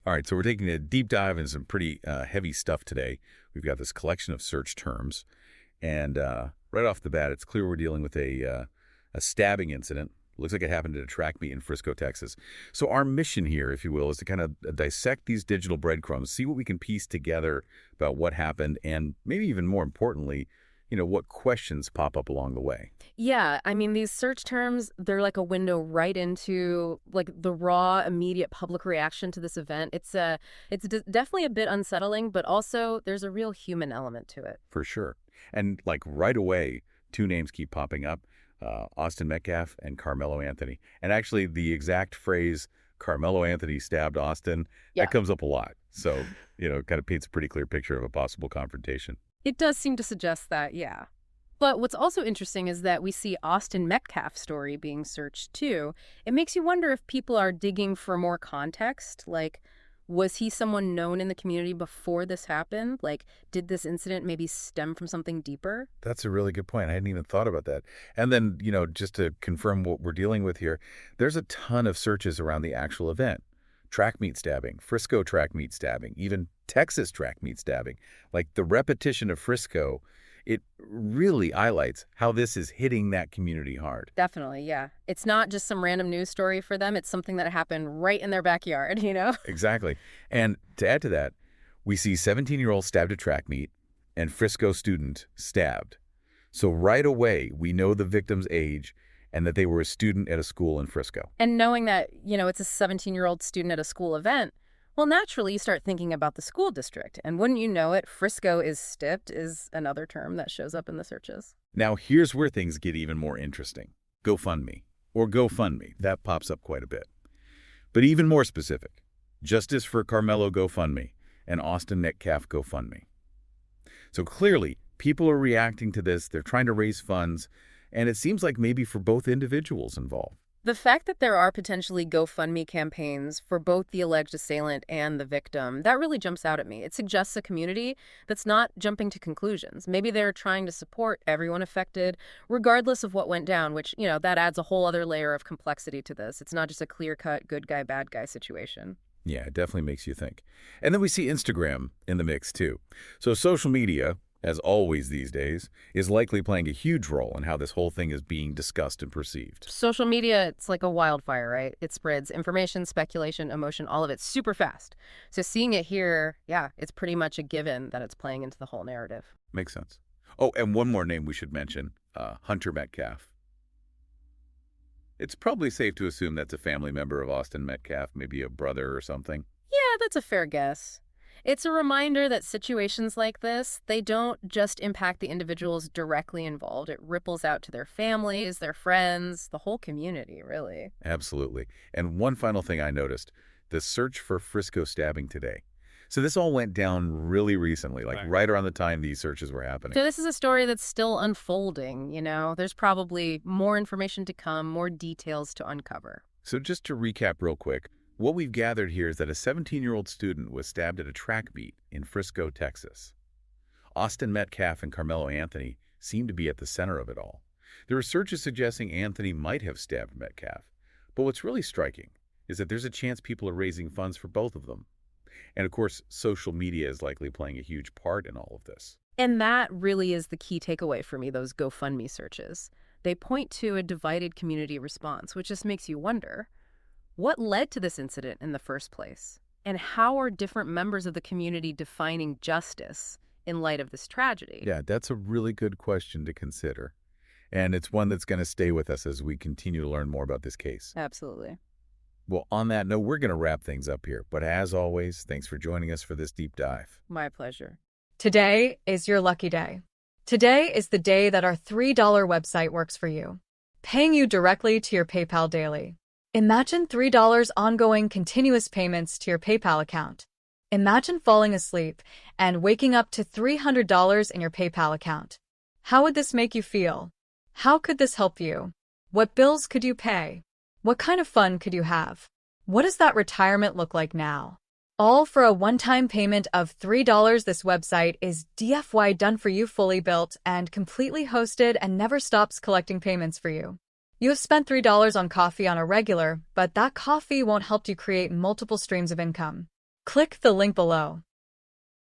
All right, so we're taking a deep dive into some pretty heavy stuff today. We've got this collection of search terms, and right off the bat, it's clear we're dealing with a stabbing incident. Looks like it happened at a track meet in Frisco, Texas. So our mission here, if you will, is to kind of dissect these digital breadcrumbs, see what we can piece together about what happened, and maybe even more importantly, what questions pop up along the way. Yeah, I mean, these search terms, they're like a window right into like the raw, immediate public reaction to this event. It's definitely a bit unsettling, but also there's a real human element to it. For sure. And like right away, two names keep popping up, Austin Metcalf and Karmelo Anthony. And actually the exact phrase, Karmelo Anthony stabbed Austin, Yeah. that comes up a lot. So, it kind of paints a pretty clear picture of a possible confrontation. It does seem to suggest that, yeah. But what's also interesting is that we see Austin Metcalf's story being searched too. It makes you wonder if people are digging for more context. Like, was he someone known in the community before this happened? Like, did this incident maybe stem from something deeper? That's a really good point. I hadn't even thought about that. And then, just to confirm what we're dealing with here, there's a ton of searches around the actual event. Track meet stabbing, Frisco track meet stabbing, even Texas track meet stabbing. Like the repetition of Frisco, it really highlights how this is hitting that community hard. Definitely, yeah. It's not just some random news story for them. It's something that happened right in their backyard, Exactly. And to add to that, we see 17-year-old stabbed at track meet and Frisco student stabbed. So right away, we know the victim's age and that they were a student at a school in Frisco. And knowing that, it's a 17-year-old student at a school event, well, naturally, you start thinking about the school district. And wouldn't you know it, Frisco is stipped is another term that shows up in the searches. Now, here's where things get even more interesting. GoFundMe, or GoFundMe, that pops up quite a bit. But even more specific, Justice for Karmelo GoFundMe and Austin Metcalf GoFundMe. So clearly, people are reacting to this. They're trying to raise funds. And it seems like maybe for both individuals involved. The fact that there are potentially GoFundMe campaigns for both the alleged assailant and the victim, that really jumps out at me. It suggests a community that's not jumping to conclusions. Maybe they're trying to support everyone affected, regardless of what went down, which, that adds a whole other layer of complexity to this. It's not just a clear-cut good guy, bad guy situation. Yeah, it definitely makes you think. And then we see Instagram in the mix, too. So social media, as always these days, is likely playing a huge role in how this whole thing is being discussed and perceived. Social media, it's like a wildfire, right? It spreads information, speculation, emotion, all of it super fast. So seeing it here, yeah, it's pretty much a given that it's playing into the whole narrative. Makes sense. Oh, and one more name we should mention, Hunter Metcalf. It's probably safe to assume that's a family member of Austin Metcalf, maybe a brother or something. Yeah, that's a fair guess. It's a reminder that situations like this, they don't just impact the individuals directly involved. It ripples out to their families, their friends, the whole community, really. Absolutely. And one final thing I noticed, the search for Frisco stabbing today. So this all went down really recently, like right around the time these searches were happening. So this is a story that's still unfolding, There's probably more information to come, more details to uncover. So just to recap real quick, what we've gathered here is that a 17-year-old student was stabbed at a track meet in Frisco, Texas. Austin Metcalf and Karmelo Anthony seem to be at the center of it all. There are searches suggesting Anthony might have stabbed Metcalf. But what's really striking is that there's a chance people are raising funds for both of them. And of course, social media is likely playing a huge part in all of this. And that really is the key takeaway for me, those GoFundMe searches. They point to a divided community response, which just makes you wonder, what led to this incident in the first place? And how are different members of the community defining justice in light of this tragedy? Yeah, that's a really good question to consider. And it's one that's going to stay with us as we continue to learn more about this case. Absolutely. Well, on that note, we're going to wrap things up here. But as always, thanks for joining us for this deep dive. My pleasure. Today is your lucky day. Today is the day that our $3 website works for you, paying you directly to your PayPal daily. Imagine $3 ongoing continuous payments to your PayPal account. Imagine falling asleep and waking up to $300 in your PayPal account. How would this make you feel? How could this help you? What bills could you pay? What kind of fun could you have? What does that retirement look like now? All for a one-time payment of $3. This website is DFY done for you, fully built and completely hosted, and never stops collecting payments for you. You have spent $3 on coffee on a regular, but that coffee won't help you create multiple streams of income. Click the link below.